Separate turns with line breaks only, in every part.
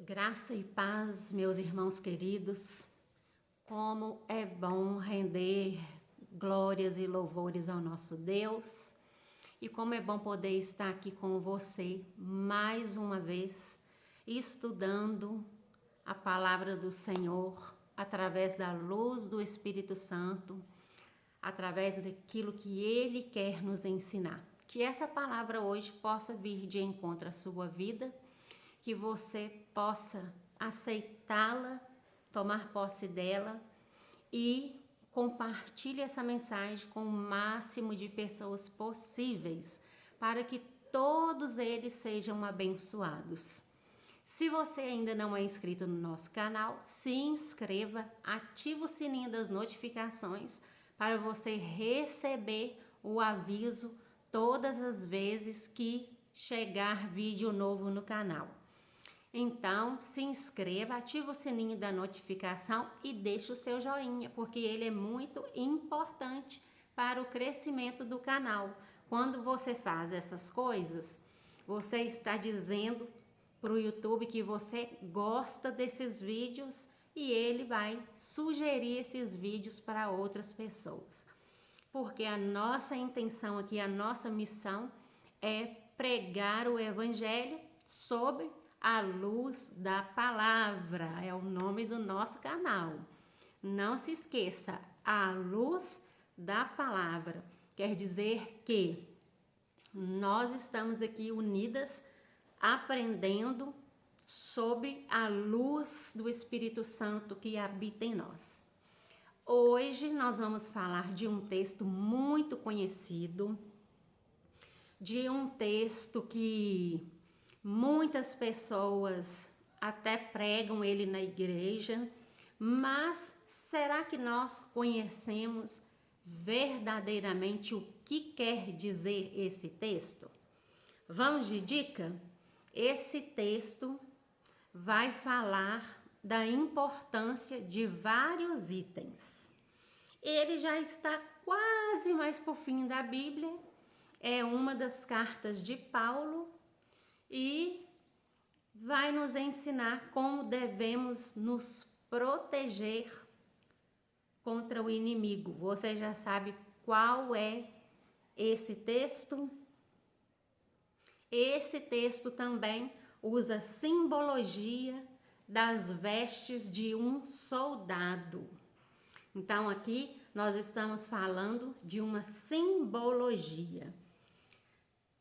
Graça e paz, meus irmãos queridos. Como é bom render glórias e louvores ao nosso Deus. E como é bom poder estar aqui com você mais uma vez, estudando a palavra do Senhor através da luz do Espírito Santo, através daquilo que Ele quer nos ensinar. Que essa palavra hoje possa vir de encontro à sua vida, que você possa aceitá-la, tomar posse dela e compartilhe essa mensagem com o máximo de pessoas possíveis, para que todos eles sejam abençoados. Se você ainda não é inscrito no nosso canal, se inscreva, ative o sininho das notificações para você receber o aviso todas as vezes que chegar vídeo novo no canal. Então, se inscreva, ative o sininho da notificação e deixe o seu joinha, porque ele é muito importante para o crescimento do canal. Quando você faz essas coisas, você está dizendo para o YouTube que você gosta desses vídeos e ele vai sugerir esses vídeos para outras pessoas. Porque a nossa intenção aqui, a nossa missão é pregar o Evangelho sob a luz da palavra, é o nome do nosso canal. Não se esqueça, a luz da palavra. Quer dizer que nós estamos aqui unidas, aprendendo sob a luz do Espírito Santo que habita em nós. Hoje nós vamos falar de um texto muito conhecido, de um texto que muitas pessoas até pregam ele na igreja, mas será que nós conhecemos verdadeiramente o que quer dizer esse texto? Vamos de dica? Esse texto vai falar da importância de vários itens. Ele já está quase mais para o fim da Bíblia, é uma das cartas de Paulo, e vai nos ensinar como devemos nos proteger contra o inimigo. Você já sabe qual é esse texto? Esse texto também usa simbologia das vestes de um soldado. Então aqui nós estamos falando de uma simbologia,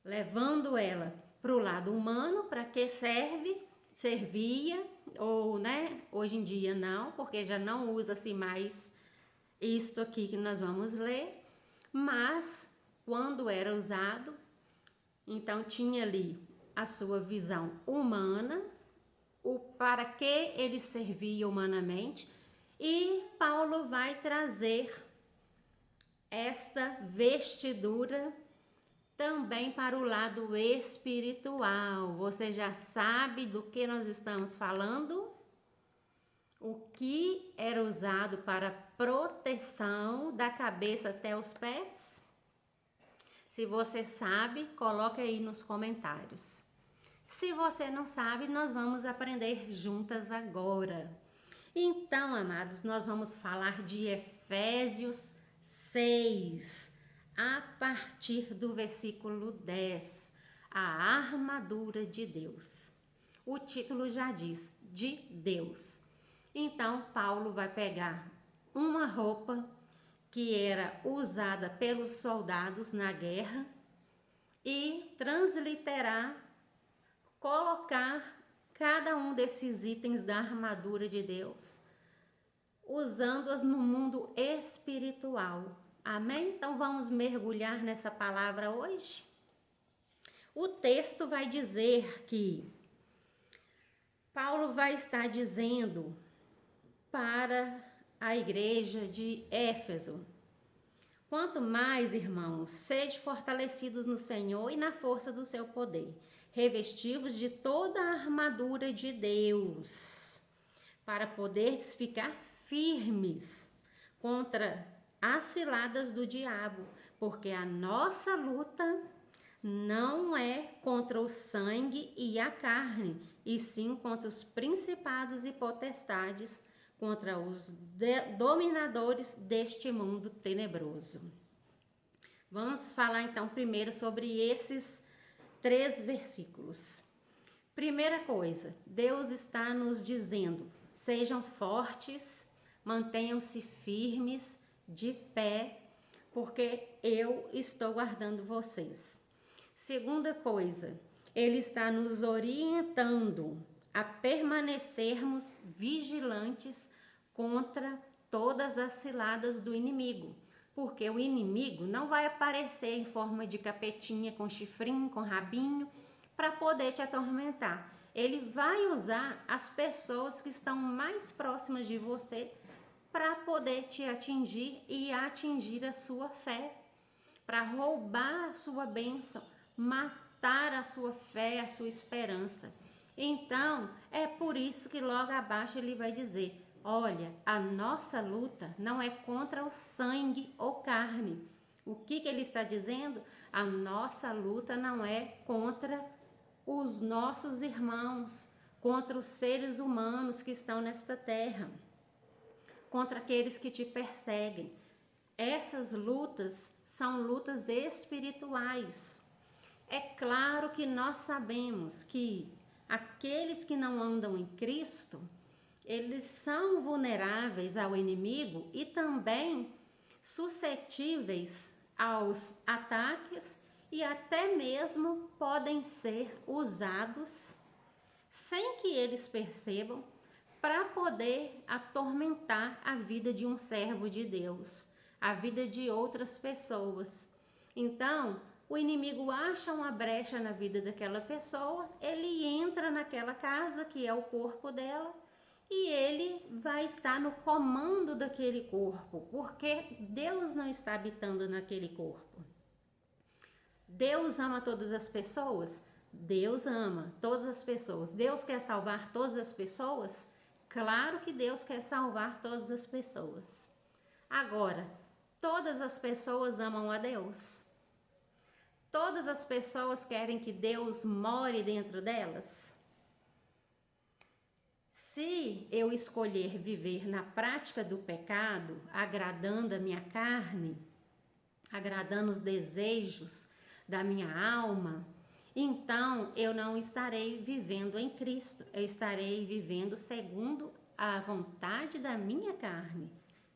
levando ela para o lado humano, para que servia, ou hoje em dia não, porque já não usa-se mais isto aqui que nós vamos ler, mas quando era usado, então tinha ali a sua visão humana, o para que ele servia humanamente, e Paulo vai trazer esta vestidura também para o lado espiritual. Você já sabe do que nós estamos falando? O que era usado para proteção da cabeça até os pés? Se você sabe, coloque aí nos comentários. Se você não sabe, nós vamos aprender juntas agora. Então, amados, nós vamos falar de Efésios 6. A partir do versículo 10, a armadura de Deus. O título já diz, de Deus. Então, Paulo vai pegar uma roupa que era usada pelos soldados na guerra e transliterar, colocar cada um desses itens da armadura de Deus, usando-as no mundo espiritual. Amém? Então vamos mergulhar nessa palavra hoje? O texto vai dizer que Paulo vai estar dizendo para a igreja de Éfeso: quanto mais, irmãos, sede fortalecidos no Senhor e na força do seu poder, revestivos de toda a armadura de Deus, para poderes ficar firmes contra as ciladas do diabo, porque a nossa luta não é contra o sangue e a carne, e sim contra os principados e potestades, contra os dominadores deste mundo tenebroso. Vamos falar então primeiro sobre esses 3 versículos. Primeira coisa, Deus está nos dizendo: sejam fortes, mantenham-se firmes, de pé, porque eu estou guardando vocês. Segunda coisa, Ele está nos orientando a permanecermos vigilantes contra todas as ciladas do inimigo. Porque o inimigo não vai aparecer em forma de capetinha, com chifrinho, com rabinho, para poder te atormentar. Ele vai usar as pessoas que estão mais próximas de você para poder te atingir e atingir a sua fé, para roubar a sua bênção, matar a sua fé, a sua esperança. Então, é por isso que logo abaixo ele vai dizer: olha, a nossa luta não é contra o sangue ou carne. O que ele está dizendo? A nossa luta não é contra os nossos irmãos, contra os seres humanos que estão nesta terra, contra aqueles que te perseguem. Essas lutas são lutas espirituais. É claro que nós sabemos que aqueles que não andam em Cristo, eles são vulneráveis ao inimigo e também suscetíveis aos ataques e até mesmo podem ser usados sem que eles percebam para poder atormentar a vida de um servo de Deus, a vida de outras pessoas. Então, o inimigo acha uma brecha na vida daquela pessoa, ele entra naquela casa que é o corpo dela e ele vai estar no comando daquele corpo, porque Deus não está habitando naquele corpo. Deus ama todas as pessoas? Deus ama todas as pessoas. Deus quer salvar todas as pessoas? Claro que Deus quer salvar todas as pessoas. Agora, todas as pessoas amam a Deus? Todas as pessoas querem que Deus more dentro delas? Se eu escolher viver na prática do pecado, agradando a minha carne, agradando os desejos da minha alma, então eu não estarei vivendo em Cristo, eu estarei vivendo segundo a vontade da minha carne,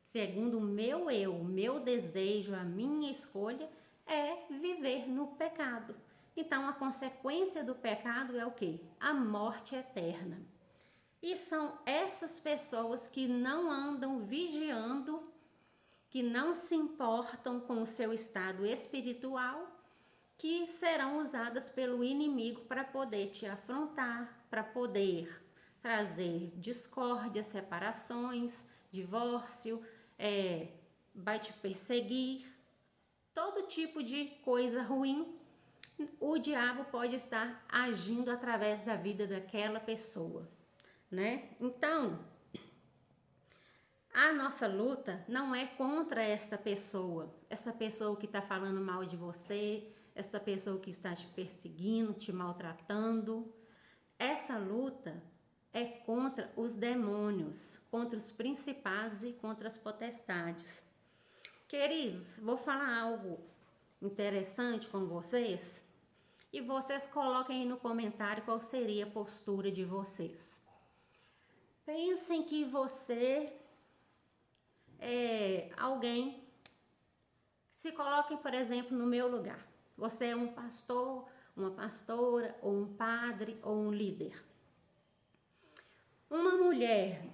segundo o meu eu, o meu desejo, a minha escolha é viver no pecado. Então a consequência do pecado é o quê? A morte eterna. E são essas pessoas que não andam vigiando, que não se importam com o seu estado espiritual, que serão usadas pelo inimigo para poder te afrontar, para poder trazer discórdia, separações, divórcio, vai te perseguir, todo tipo de coisa ruim. O diabo pode estar agindo através da vida daquela pessoa, né? Então, a nossa luta não é contra essa pessoa que está falando mal de você, essa pessoa que está te perseguindo, te maltratando. Essa luta é contra os demônios, contra os principados e contra as potestades. Queridos, vou falar algo interessante com vocês e vocês coloquem aí no comentário qual seria a postura de vocês. Pensem que você é alguém, se coloquem, por exemplo, no meu lugar. Você é um pastor, uma pastora, ou um padre, ou um líder. Uma mulher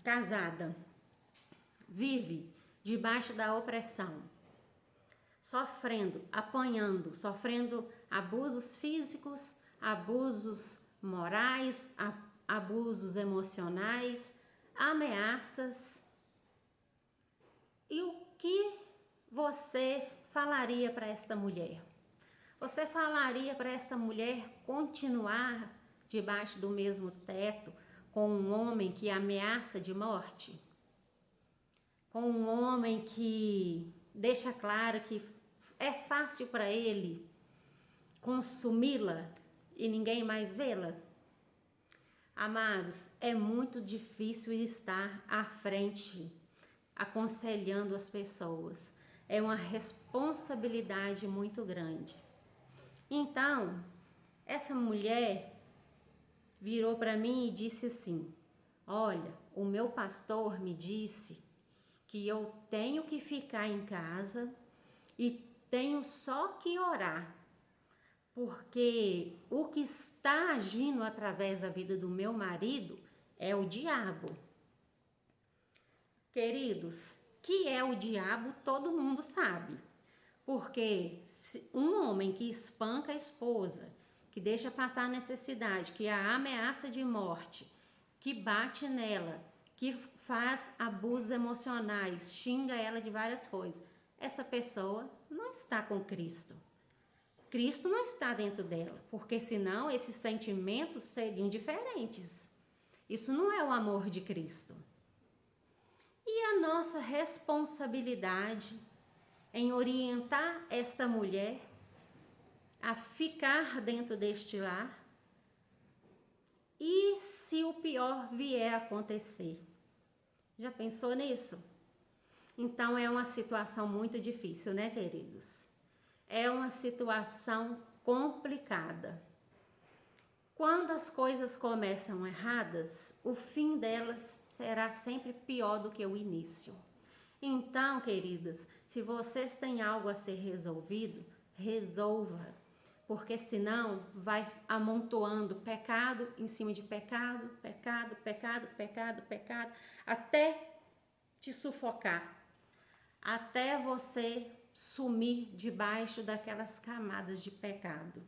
casada vive debaixo da opressão, sofrendo, apanhando, sofrendo abusos físicos, abusos morais, abusos emocionais, ameaças. E o que você falaria para esta mulher? Você falaria para esta mulher continuar debaixo do mesmo teto com um homem que ameaça de morte? Com um homem que deixa claro que é fácil para ele consumi-la e ninguém mais vê-la? Amados, é muito difícil estar à frente, aconselhando as pessoas. É uma responsabilidade muito grande. Então, essa mulher virou para mim e disse assim: olha, o meu pastor me disse que eu tenho que ficar em casa e tenho só que orar, porque o que está agindo através da vida do meu marido é o diabo. Queridos, que é o diabo todo mundo sabe, porque um homem que espanca a esposa, que deixa passar necessidade, que a ameaça de morte, que bate nela, que faz abusos emocionais, xinga ela de várias coisas, essa pessoa não está com Cristo. Cristo não está dentro dela, porque senão esses sentimentos seriam diferentes. Isso não é o amor de Cristo. E a nossa responsabilidade em orientar esta mulher a ficar dentro deste lar, e se o pior vier a acontecer? Já pensou nisso? Então é uma situação muito difícil, né, queridos? É uma situação complicada. Quando as coisas começam erradas, o fim delas será sempre pior do que o início. Então, queridas, se vocês têm algo a ser resolvido, resolva, porque senão vai amontoando pecado em cima de pecado, pecado, pecado, pecado, pecado, até te sufocar, até você sumir debaixo daquelas camadas de pecado.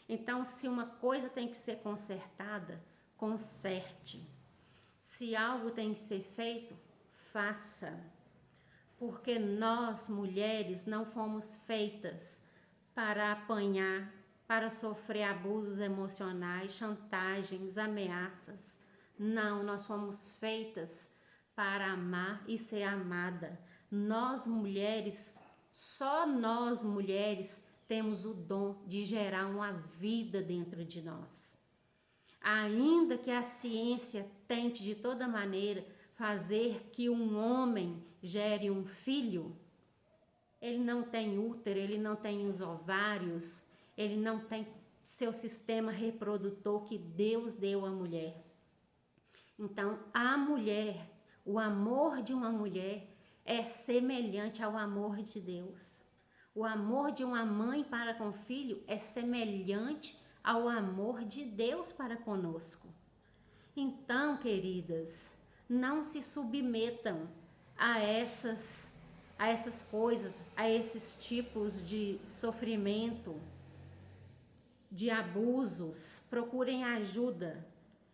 Então, se uma coisa tem que ser consertada, conserte. Se algo tem que ser feito, faça. Porque nós, mulheres, não fomos feitas para apanhar, para sofrer abusos emocionais, chantagens, ameaças. Não, nós fomos feitas para amar e ser amada. Nós, mulheres, só nós, mulheres, temos o dom de gerar uma vida dentro de nós. Ainda que a ciência tente de toda maneira fazer que um homem gere um filho, ele não tem útero, ele não tem os ovários, ele não tem seu sistema reprodutor que Deus deu à mulher. Então, a mulher, o amor de uma mulher é semelhante ao amor de Deus. O amor de uma mãe para com o filho é semelhante ao amor de Deus para conosco. Então, queridas, não se submetam a essas coisas, a esses tipos de sofrimento, de abusos. Procurem ajuda.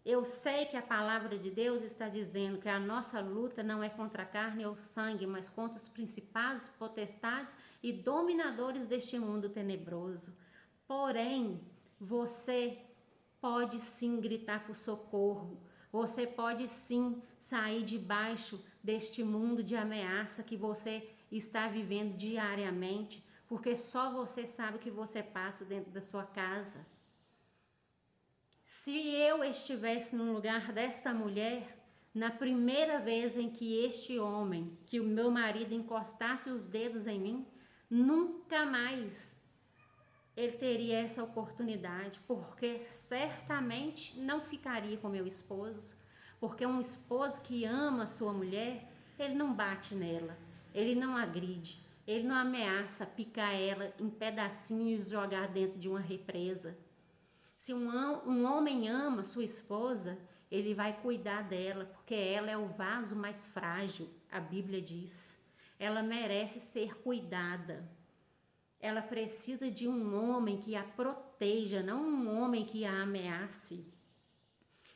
Eu sei que a palavra de Deus está dizendo que a nossa luta não é contra a carne ou sangue, mas contra os principados, potestades e dominadores deste mundo tenebroso. Porém, você pode sim gritar por socorro. Você pode sim sair debaixo deste mundo de ameaça que você está vivendo diariamente, porque só você sabe o que você passa dentro da sua casa. Se eu estivesse no lugar desta mulher, na primeira vez em que este homem, que o meu marido encostasse os dedos em mim, nunca mais ele teria essa oportunidade, porque certamente não ficaria com meu esposo, porque um esposo que ama a sua mulher, ele não bate nela, ele não agride, ele não ameaça picar ela em pedacinhos e jogar dentro de uma represa. Se um homem ama sua esposa, ele vai cuidar dela, porque ela é o vaso mais frágil, a Bíblia diz. Ela merece ser cuidada. Ela precisa de um homem que a proteja, não um homem que a ameace.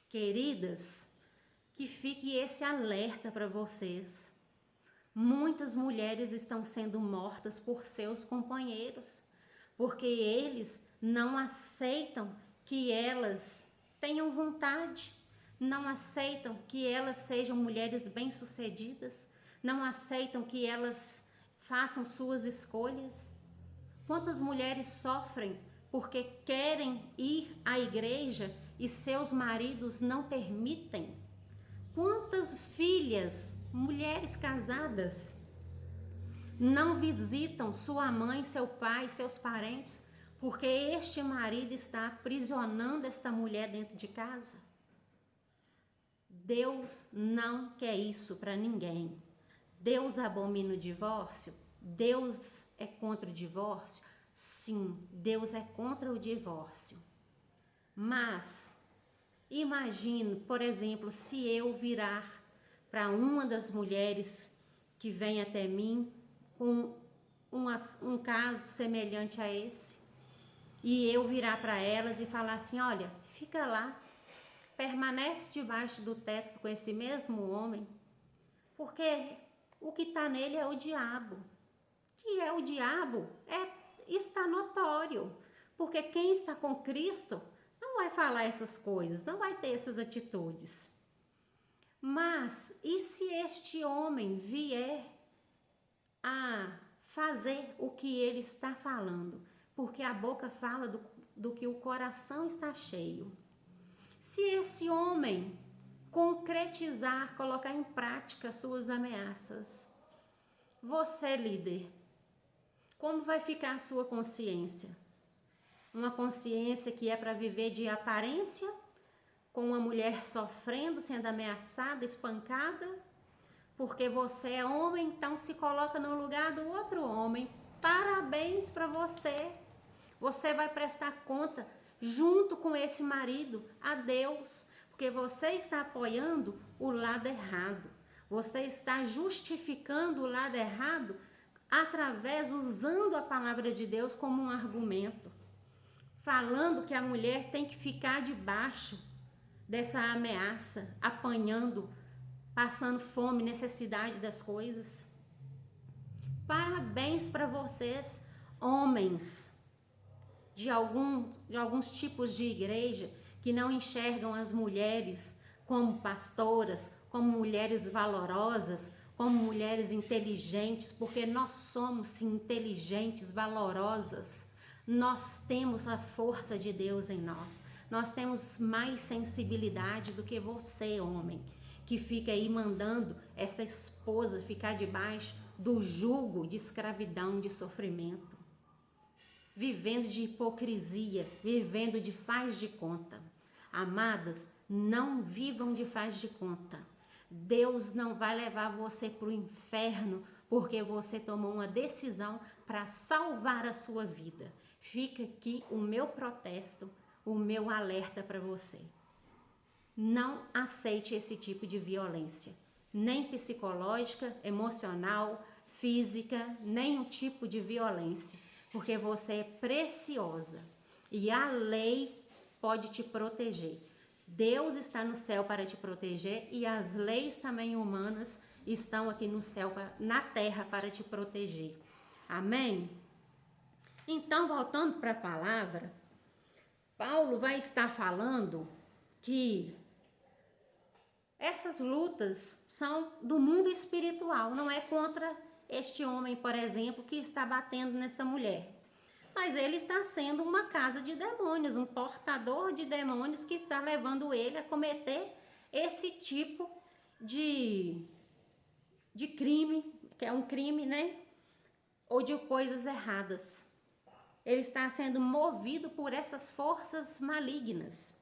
Queridas, que fique esse alerta para vocês. Muitas mulheres estão sendo mortas por seus companheiros, porque eles não aceitam que elas tenham vontade, não aceitam que elas sejam mulheres bem-sucedidas, não aceitam que elas façam suas escolhas. Quantas mulheres sofrem porque querem ir à igreja e seus maridos não permitem. Quantas filhas, mulheres casadas, não visitam sua mãe, seu pai, seus parentes, porque este marido está aprisionando esta mulher dentro de casa? Deus não quer isso para ninguém. Deus abomina o divórcio? Deus é contra o divórcio? Sim, Deus é contra o divórcio. Mas imagine, por exemplo, se eu virar para uma das mulheres que vem até mim com um caso semelhante a esse, e eu virar para elas e falar assim: olha, fica lá, permanece debaixo do teto com esse mesmo homem, porque o que está nele é o diabo. Que é o diabo está notório, porque quem está com Cristo não vai falar essas coisas, não vai ter essas atitudes. Mas e se este homem vier a fazer o que ele está falando? Porque a boca fala do que o coração está cheio. Se esse homem concretizar, colocar em prática suas ameaças, você, líder, como vai ficar a sua consciência? Uma consciência que é para viver de aparência, com uma mulher sofrendo, sendo ameaçada, espancada, porque você é homem, então se coloca no lugar do outro homem. Parabéns para você. Você vai prestar conta junto com esse marido a Deus, porque você está apoiando o lado errado. Você está justificando o lado errado usando a palavra de Deus como um argumento, falando que a mulher tem que ficar debaixo dessa ameaça, apanhando, passando fome, necessidade das coisas. Parabéns para vocês, homens de alguns tipos de igreja que não enxergam as mulheres como pastoras, como mulheres valorosas, como mulheres inteligentes, porque nós somos sim, inteligentes, valorosas. Nós temos a força de Deus em nós. Nós temos mais sensibilidade do que você, homem, que fica aí mandando essa esposa ficar debaixo do jugo de escravidão, de sofrimento, vivendo de hipocrisia, vivendo de faz de conta. Amadas, não vivam de faz de conta. Deus não vai levar você para o inferno porque você tomou uma decisão para salvar a sua vida. Fica aqui o meu protesto, o meu alerta para você. Não aceite esse tipo de violência, nem psicológica, emocional, física, nenhum tipo de violência, porque você é preciosa e a lei pode te proteger. Deus está no céu para te proteger e as leis também humanas estão aqui no céu, na terra, para te proteger. Amém? Então, voltando para a palavra, Paulo vai estar falando que essas lutas são do mundo espiritual, não é contra este homem, por exemplo, que está batendo nessa mulher. Mas ele está sendo uma casa de demônios, um portador de demônios que está levando ele a cometer esse tipo de crime, que é um crime, né? Ou de coisas erradas. Ele está sendo movido por essas forças malignas.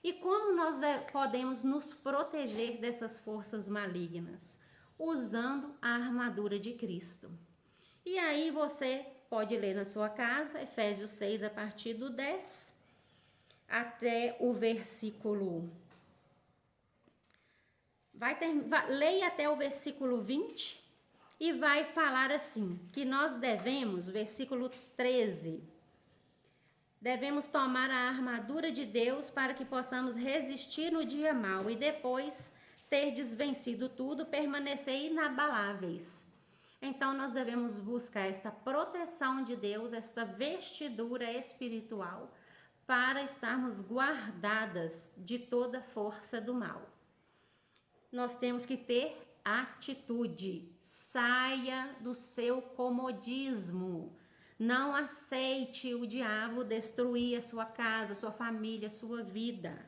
E como nós podemos nos proteger dessas forças malignas? Usando a armadura de Cristo. E aí você pode ler na sua casa, Efésios 6, a partir do 10, até o versículo... leia até o versículo 20 e vai falar assim, que nós devemos, versículo 13, devemos tomar a armadura de Deus para que possamos resistir no dia mau e depois, terdes vencido tudo, permanecer inabaláveis. Então, nós devemos buscar esta proteção de Deus, esta vestidura espiritual, para estarmos guardadas de toda força do mal. Nós temos que ter atitude. Saia do seu comodismo. Não aceite o diabo destruir a sua casa, a sua família, a sua vida.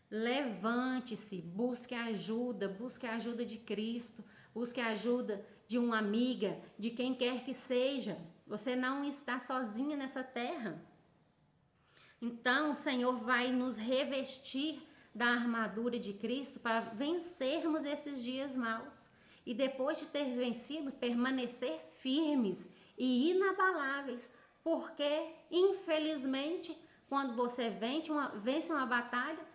Levante-se, busque a ajuda de Cristo, busque a ajuda de uma amiga, de quem quer que seja. Você não está sozinha nessa terra. Então, o Senhor vai nos revestir da armadura de Cristo para vencermos esses dias maus. E depois de ter vencido, permanecer firmes e inabaláveis. Porque, infelizmente, quando você vence uma batalha,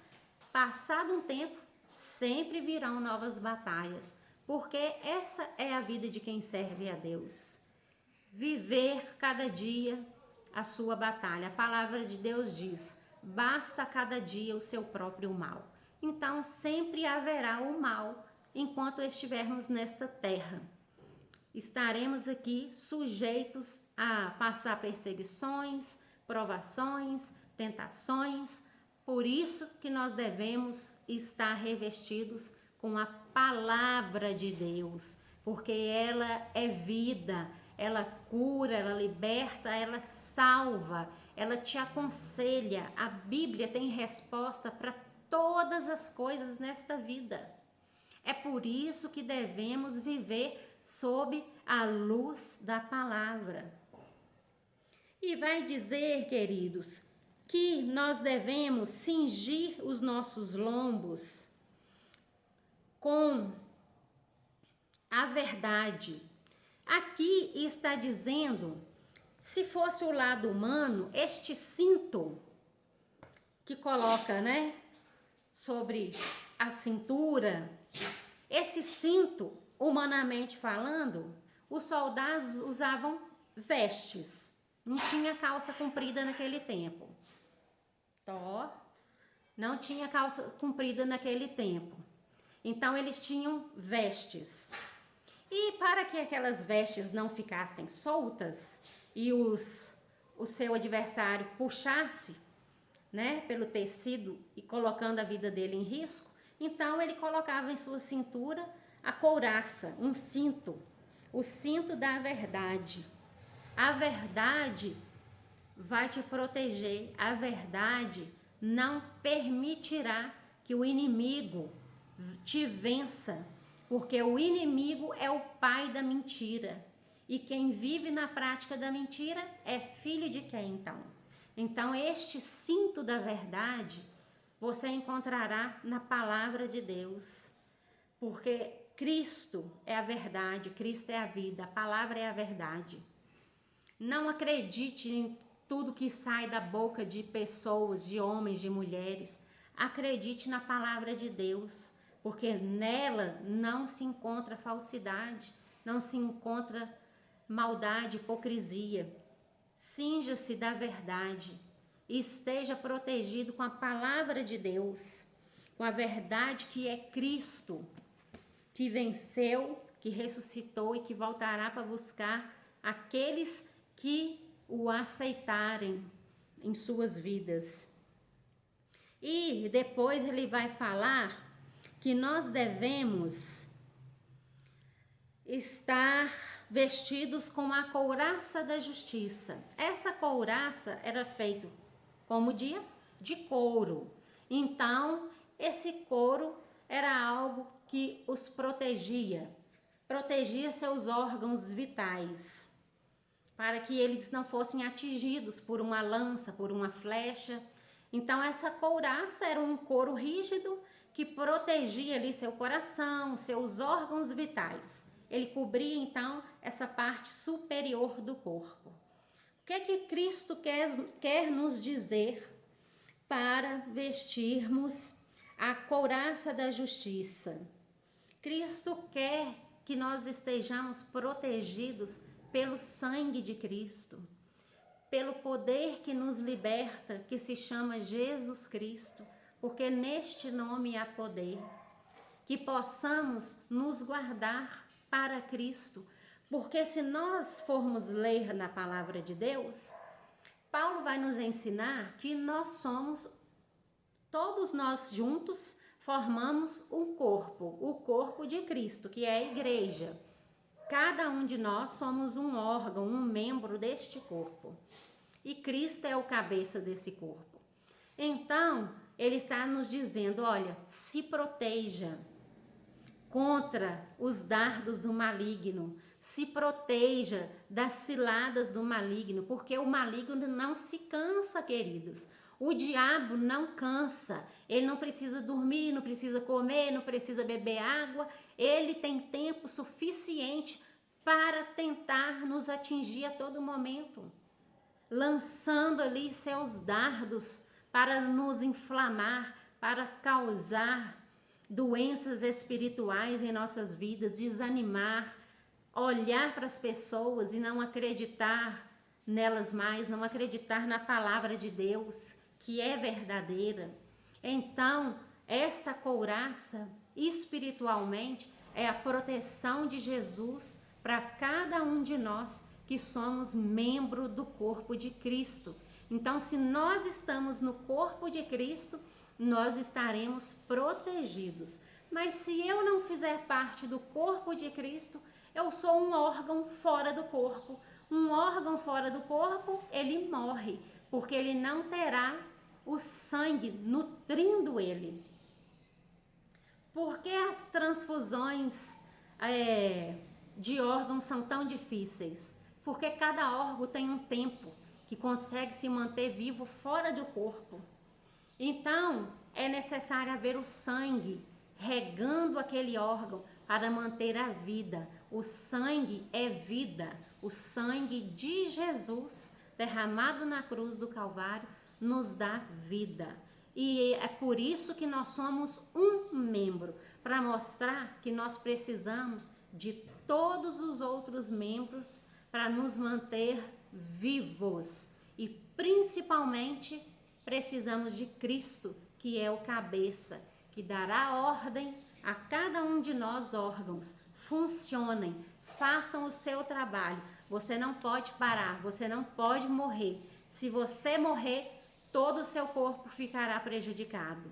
passado um tempo, sempre virão novas batalhas. Porque essa é a vida de quem serve a Deus. Viver cada dia a sua batalha. A palavra de Deus diz: basta cada dia o seu próprio mal. Então sempre haverá o mal enquanto estivermos nesta terra. Estaremos aqui sujeitos a passar perseguições, provações, tentações. Por isso que nós devemos estar revestidos com a palavra de Deus, porque ela é vida. Ela cura, ela liberta, ela salva, ela te aconselha. A Bíblia tem resposta para todas as coisas nesta vida. É por isso que devemos viver sob a luz da palavra. E vai dizer, queridos, que nós devemos cingir os nossos lombos com a verdade. Aqui está dizendo, se fosse o lado humano, este cinto que coloca, né, sobre a cintura, esse cinto, humanamente falando, os soldados usavam vestes, não tinha calça comprida naquele tempo. Não tinha calça comprida naquele tempo. Então eles tinham vestes. E para que aquelas vestes não ficassem soltas e o seu adversário puxasse, né, pelo tecido e colocando a vida dele em risco, então ele colocava em sua cintura a couraça, um cinto, o cinto da verdade. A verdade vai te proteger, a verdade não permitirá que o inimigo te vença. Porque o inimigo é o pai da mentira. E quem vive na prática da mentira é filho de quem, então? Então, este cinto da verdade você encontrará na palavra de Deus. Porque Cristo é a verdade, Cristo é a vida, a palavra é a verdade. Não acredite em tudo que sai da boca de pessoas, de homens, de mulheres. Acredite na palavra de Deus. Porque nela não se encontra falsidade, não se encontra maldade, hipocrisia. Cinja-se da verdade e esteja protegido com a palavra de Deus, com a verdade que é Cristo, que venceu, que ressuscitou e que voltará para buscar aqueles que o aceitarem em suas vidas. E depois ele vai falar que nós devemos estar vestidos com a couraça da justiça. Essa couraça era feita, como diz, de couro. Então, esse couro era algo que os protegia seus órgãos vitais, para que eles não fossem atingidos por uma lança, por uma flecha. Então, essa couraça era um couro rígido que protegia ali seu coração, seus órgãos vitais. Ele cobria, então, essa parte superior do corpo. O que é que Cristo quer nos dizer para vestirmos a couraça da justiça? Cristo quer que nós estejamos protegidos pelo sangue de Cristo, pelo poder que nos liberta, que se chama Jesus Cristo, porque neste nome há poder. Que possamos nos guardar para Cristo, porque se nós formos ler na palavra de Deus, Paulo vai nos ensinar que todos nós juntos formamos um corpo, o corpo de Cristo, que é a igreja. Cada um de nós somos um órgão, um membro deste corpo. E Cristo é o cabeça desse corpo. Então, ele está nos dizendo, olha, se proteja contra os dardos do maligno. Se proteja das ciladas do maligno, porque o maligno não se cansa, queridos. O diabo não cansa, ele não precisa dormir, não precisa comer, não precisa beber água, ele tem tempo suficiente para tentar nos atingir a todo momento, lançando ali seus dardos para nos inflamar, para causar doenças espirituais em nossas vidas, desanimar, olhar para as pessoas e não acreditar nelas mais, não acreditar na palavra de Deus, que é verdadeira. Então, esta couraça, espiritualmente, é a proteção de Jesus para cada um de nós que somos membro do corpo de Cristo. Então, se nós estamos no corpo de Cristo, nós estaremos protegidos. Mas se eu não fizer parte do corpo de Cristo, eu sou um órgão fora do corpo. Um órgão fora do corpo, ele morre, porque ele não terá o sangue nutrindo ele. Por que as transfusões de órgãos são tão difíceis? Porque cada órgão tem um tempo que consegue se manter vivo fora do corpo. Então, é necessário haver o sangue regando aquele órgão para manter a vida. O sangue é vida. O sangue de Jesus derramado na cruz do Calvário nos dá vida. E é por isso que nós somos um membro, para mostrar que nós precisamos de todos os outros membros para nos manter vivos. E principalmente precisamos de Cristo, que é o cabeça, que dará ordem a cada um de nós órgãos. Funcionem, façam o seu trabalho. Você não pode parar, você não pode morrer. Se você morrer, todo o seu corpo ficará prejudicado.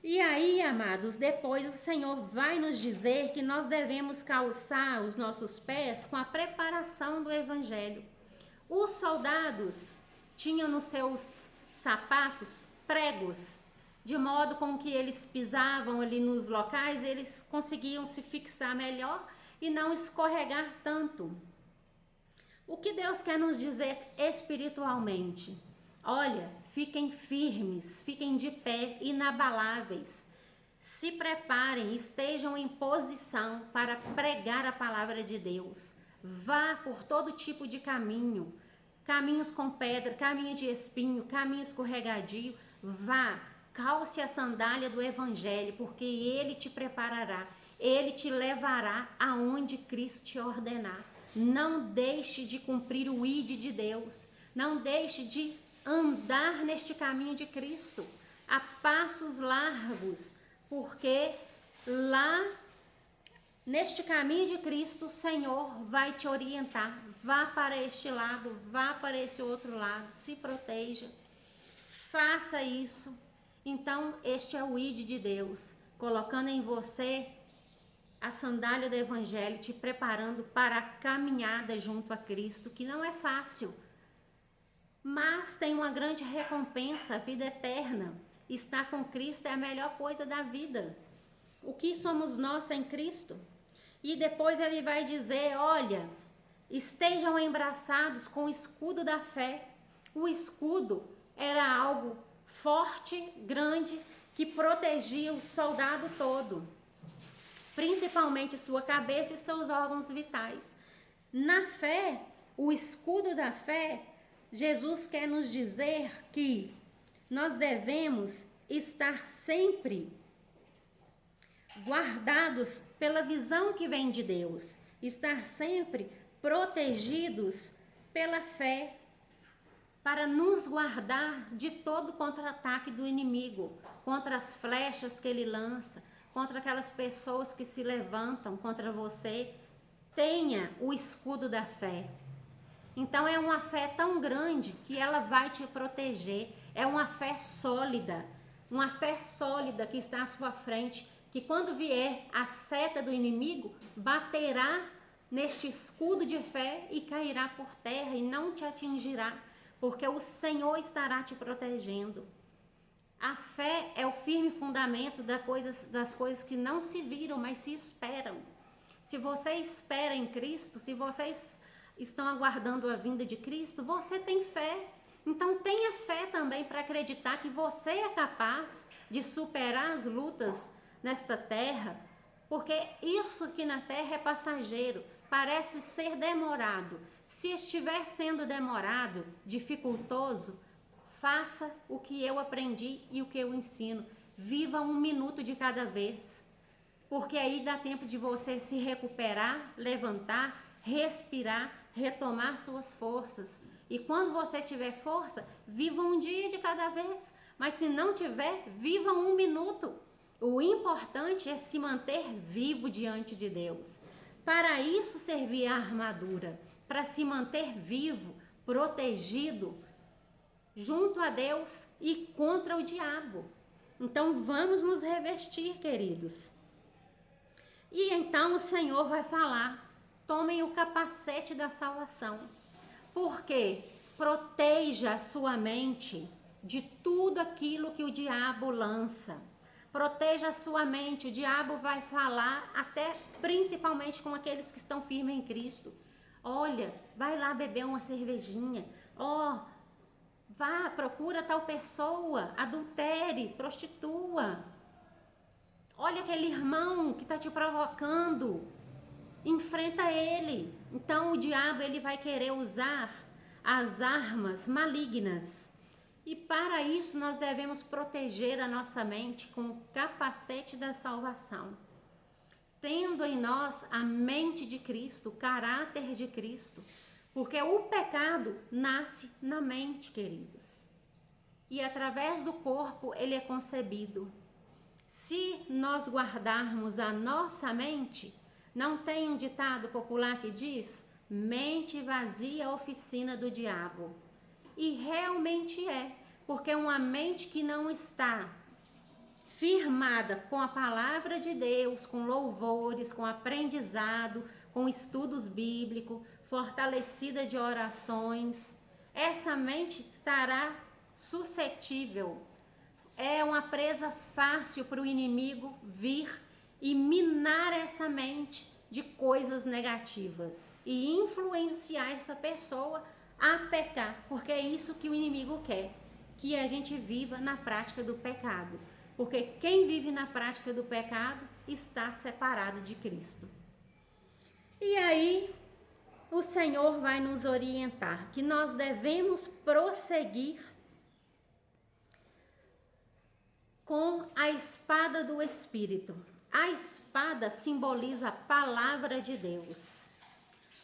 E aí, amados, depois o Senhor vai nos dizer que nós devemos calçar os nossos pés com a preparação do Evangelho. Os soldados tinham nos seus sapatos pregos, de modo com que eles pisavam ali nos locais, eles conseguiam se fixar melhor e não escorregar tanto. O que Deus quer nos dizer espiritualmente? Olha, fiquem firmes, fiquem de pé, inabaláveis. Se preparem, estejam em posição para pregar a palavra de Deus. Vá por todo tipo de caminho, caminhos com pedra, caminho de espinho, caminho escorregadio. Vá, calce a sandália do Evangelho, porque ele te preparará, ele te levará aonde Cristo te ordenar. Não deixe de cumprir o ID de Deus, não deixe de andar neste caminho de Cristo, a passos largos, porque lá, neste caminho de Cristo, o Senhor vai te orientar. Vá para este lado, vá para esse outro lado, se proteja, faça isso. Então, este é o ID de Deus, colocando em você a sandália do Evangelho, te preparando para a caminhada junto a Cristo, que não é fácil, mas tem uma grande recompensa, a vida eterna. Estar com Cristo é a melhor coisa da vida. O que somos nós sem Cristo? E depois ele vai dizer, olha, estejam embraçados com o escudo da fé. O escudo era algo forte, grande, que protegia o soldado todo, principalmente sua cabeça e seus órgãos vitais. Na fé, o escudo da fé, Jesus quer nos dizer que nós devemos estar sempre guardados pela visão que vem de Deus, estar sempre protegidos pela fé, para nos guardar de todo contra-ataque do inimigo, contra as flechas que ele lança, contra aquelas pessoas que se levantam contra você. Tenha o escudo da fé. Então é uma fé tão grande que ela vai te proteger. É uma fé sólida que está à sua frente, que quando vier a seta do inimigo, baterá neste escudo de fé e cairá por terra e não te atingirá, porque o Senhor estará te protegendo. A fé é o firme fundamento das coisas que não se viram, mas se esperam. Se você espera em Cristo, se vocês estão aguardando a vinda de Cristo, você tem fé. Então tenha fé também para acreditar que você é capaz de superar as lutas nesta terra, porque isso aqui na terra é passageiro, parece ser demorado. Se estiver sendo demorado, dificultoso, faça o que eu aprendi e o que eu ensino. Viva 1 minuto de cada vez, porque aí dá tempo de você se recuperar, levantar, respirar, retomar suas forças. E quando você tiver força, viva 1 dia de cada vez. Mas se não tiver, viva 1 minuto. O importante é se manter vivo diante de Deus. Para isso servir a armadura, para se manter vivo, protegido, junto a Deus e contra o diabo. Então vamos nos revestir, queridos. E então o Senhor vai falar: tomem o capacete da salvação. Porque proteja a sua mente de tudo aquilo que o diabo lança. Proteja a sua mente. O diabo vai falar até principalmente com aqueles que estão firmes em Cristo. Olha, vai lá beber uma cervejinha. Vá, procura tal pessoa, adultere, prostitua. Olha aquele irmão que está te provocando. Enfrenta ele. Então o diabo ele vai querer usar as armas malignas. E para isso nós devemos proteger a nossa mente com o capacete da salvação. Tendo em nós a mente de Cristo, o caráter de Cristo. Porque o pecado nasce na mente, queridos. E através do corpo ele é concebido. Se nós guardarmos a nossa mente, não tem um ditado popular que diz: mente vazia, oficina do diabo. E realmente é, porque uma mente que não está firmada com a palavra de Deus, com louvores, com aprendizado, com estudos bíblicos, fortalecida de orações, essa mente estará suscetível. É uma presa fácil para o inimigo vir e minar essa mente de coisas negativas e influenciar essa pessoa a pecar, porque é isso que o inimigo quer, que a gente viva na prática do pecado, porque quem vive na prática do pecado está separado de Cristo. E aí o Senhor vai nos orientar que nós devemos prosseguir com a espada do Espírito. A espada simboliza a palavra de Deus.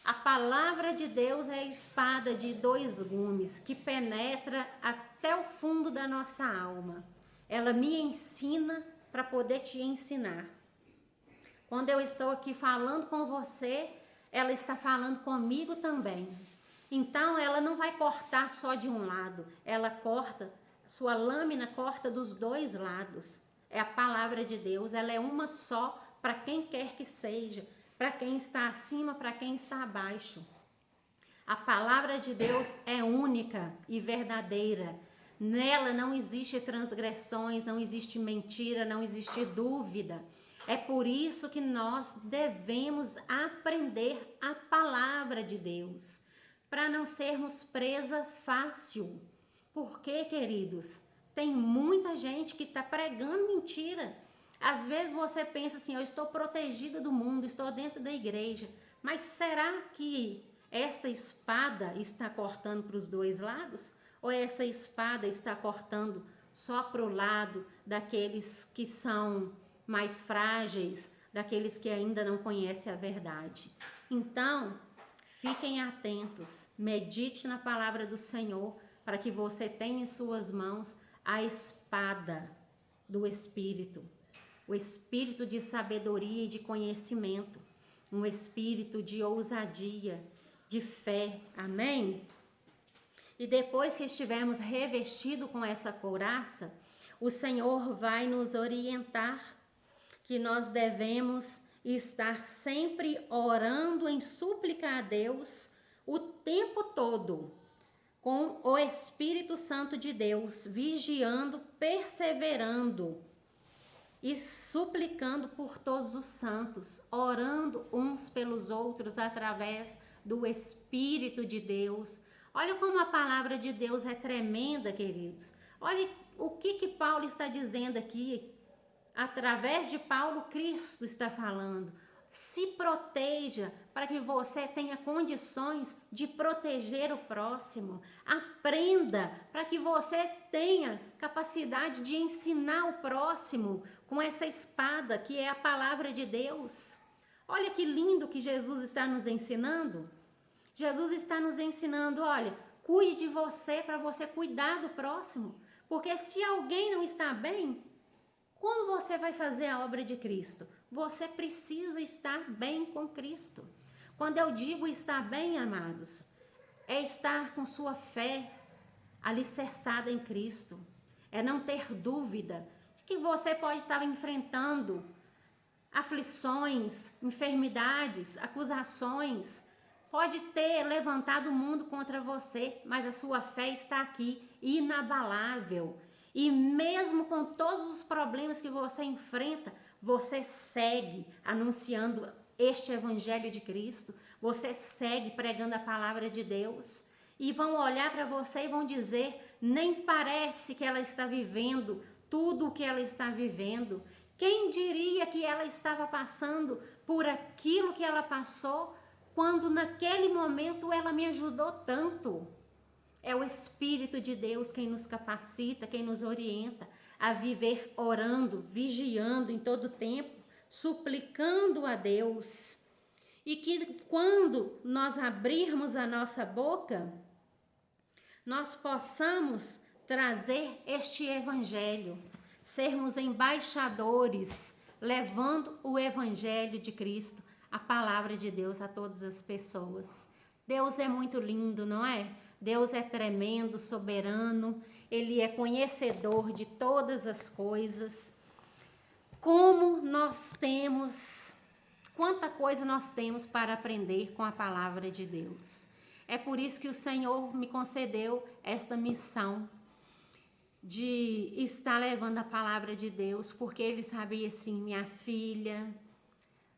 A palavra de Deus é a espada de 2 gumes que penetra até o fundo da nossa alma. Ela me ensina para poder te ensinar. Quando eu estou aqui falando com você, ela está falando comigo também. Então ela não vai cortar só de um lado, ela corta, sua lâmina corta dos 2 lados. É a palavra de Deus, ela é uma só para quem quer que seja, para quem está acima, para quem está abaixo. A palavra de Deus é única e verdadeira. Nela não existe transgressões, não existe mentira, não existe dúvida. É por isso que nós devemos aprender a palavra de Deus, para não sermos presa fácil. Porque, queridos, tem muita gente que está pregando mentira. Às vezes você pensa assim: eu estou protegida do mundo, estou dentro da igreja. Mas será que essa espada está cortando para os 2 lados? Ou essa espada está cortando só para o lado daqueles que são mais frágeis, daqueles que ainda não conhecem a verdade? Então, fiquem atentos, medite na palavra do Senhor, para que você tenha em suas mãos a espada do Espírito, o espírito de sabedoria e de conhecimento, um espírito de ousadia, de fé, amém? E depois que estivermos revestidos com essa couraça, o Senhor vai nos orientar que nós devemos estar sempre orando em súplica a Deus o tempo todo, com o Espírito Santo de Deus, vigiando, perseverando e suplicando por todos os santos, orando uns pelos outros através do Espírito de Deus. Olha como a palavra de Deus é tremenda, queridos. Olha o que Paulo está dizendo aqui. Através de Paulo, Cristo está falando. Se proteja para que você tenha condições de proteger o próximo. Aprenda para que você tenha capacidade de ensinar o próximo com essa espada que é a palavra de Deus. Olha que lindo que Jesus está nos ensinando. Jesus está nos ensinando, olha, cuide de você para você cuidar do próximo. Porque se alguém não está bem, como você vai fazer a obra de Cristo? Você precisa estar bem com Cristo. Quando eu digo estar bem, amados, é estar com sua fé alicerçada em Cristo. É não ter dúvida de que você pode estar enfrentando aflições, enfermidades, acusações. Pode ter levantado o mundo contra você, mas a sua fé está aqui, inabalável. E mesmo com todos os problemas que você enfrenta, você segue anunciando este evangelho de Cristo, você segue pregando a palavra de Deus. E vão olhar para você e vão dizer, nem parece que ela está vivendo tudo o que ela está vivendo. Quem diria que ela estava passando por aquilo que ela passou, quando naquele momento ela me ajudou tanto? É o Espírito de Deus quem nos capacita, quem nos orienta a viver orando, vigiando em todo tempo, suplicando a Deus. E que quando nós abrirmos a nossa boca, nós possamos trazer este evangelho, sermos embaixadores, levando o evangelho de Cristo, a palavra de Deus a todas as pessoas. Deus é muito lindo, não é? Deus é tremendo, soberano, Ele é conhecedor de todas as coisas. Como nós temos, quanta coisa nós temos para aprender com a palavra de Deus. É por isso que o Senhor me concedeu esta missão de estar levando a palavra de Deus, porque Ele sabia assim, minha filha,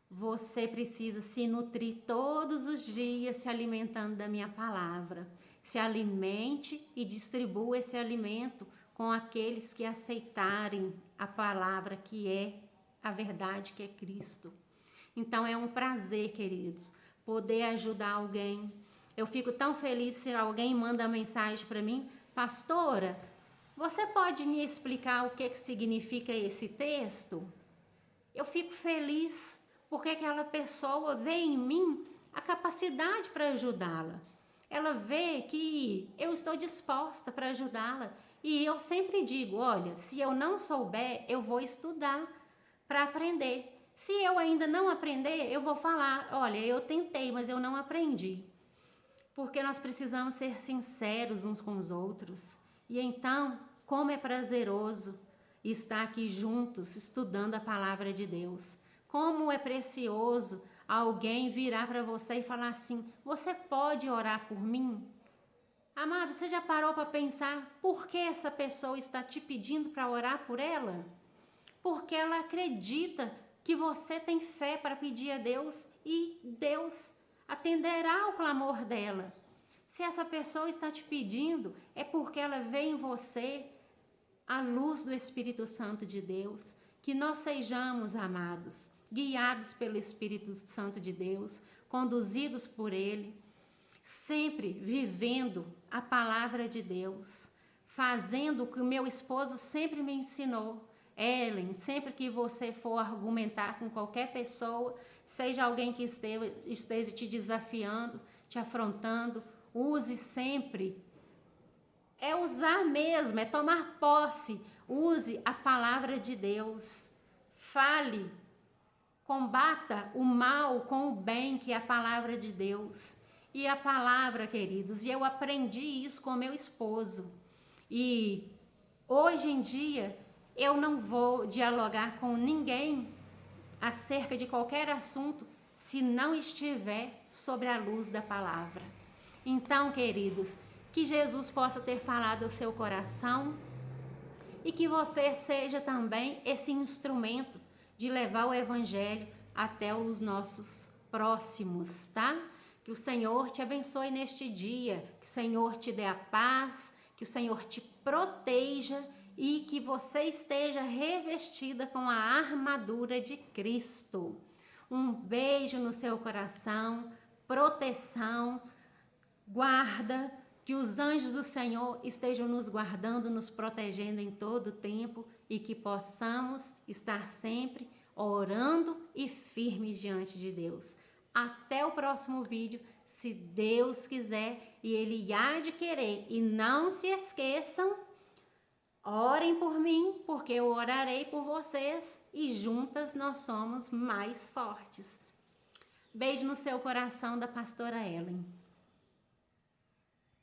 você precisa se nutrir todos os dias se alimentando da minha palavra. Se alimente e distribua esse alimento com aqueles que aceitarem a palavra que é a verdade, que é Cristo. Então é um prazer, queridos, poder ajudar alguém. Eu fico tão feliz se alguém manda mensagem para mim, pastora, você pode me explicar o que significa esse texto? Eu fico feliz porque aquela pessoa vê em mim a capacidade para ajudá-la. Ela vê que eu estou disposta para ajudá-la. E eu sempre digo, olha, se eu não souber, eu vou estudar para aprender. Se eu ainda não aprender, eu vou falar, olha, eu tentei, mas eu não aprendi. Porque nós precisamos ser sinceros uns com os outros. E então, como é prazeroso estar aqui juntos, estudando a palavra de Deus. Como é precioso alguém virar para você e falar assim, você pode orar por mim? Amada, você já parou para pensar por que essa pessoa está te pedindo para orar por ela? Porque ela acredita que você tem fé para pedir a Deus e Deus atenderá ao clamor dela. Se essa pessoa está te pedindo, é porque ela vê em você a luz do Espírito Santo de Deus. Que nós sejamos, amados, guiados pelo Espírito Santo de Deus, conduzidos por Ele, sempre vivendo a palavra de Deus, fazendo o que o meu esposo sempre me ensinou. Ellen, sempre que você for argumentar com qualquer pessoa, seja alguém que esteja te desafiando, te afrontando, use sempre. É usar mesmo, é tomar posse. Use a palavra de Deus. Fale. Combata o mal com o bem, que é a palavra de Deus. E a palavra, queridos, e eu aprendi isso com meu esposo. E hoje em dia, eu não vou dialogar com ninguém acerca de qualquer assunto se não estiver sobre a luz da palavra. Então, queridos, que Jesus possa ter falado ao seu coração e que você seja também esse instrumento de levar o evangelho até os nossos próximos, tá? Que o Senhor te abençoe neste dia, que o Senhor te dê a paz, que o Senhor te proteja e que você esteja revestida com a armadura de Cristo. Um beijo no seu coração, proteção, guarda, que os anjos do Senhor estejam nos guardando, nos protegendo em todo o tempo e que possamos estar sempre orando e firmes diante de Deus. Até o próximo vídeo, se Deus quiser e Ele há de querer. E não se esqueçam, orem por mim, porque eu orarei por vocês e juntas nós somos mais fortes. Beijo no seu coração da pastora Ellen.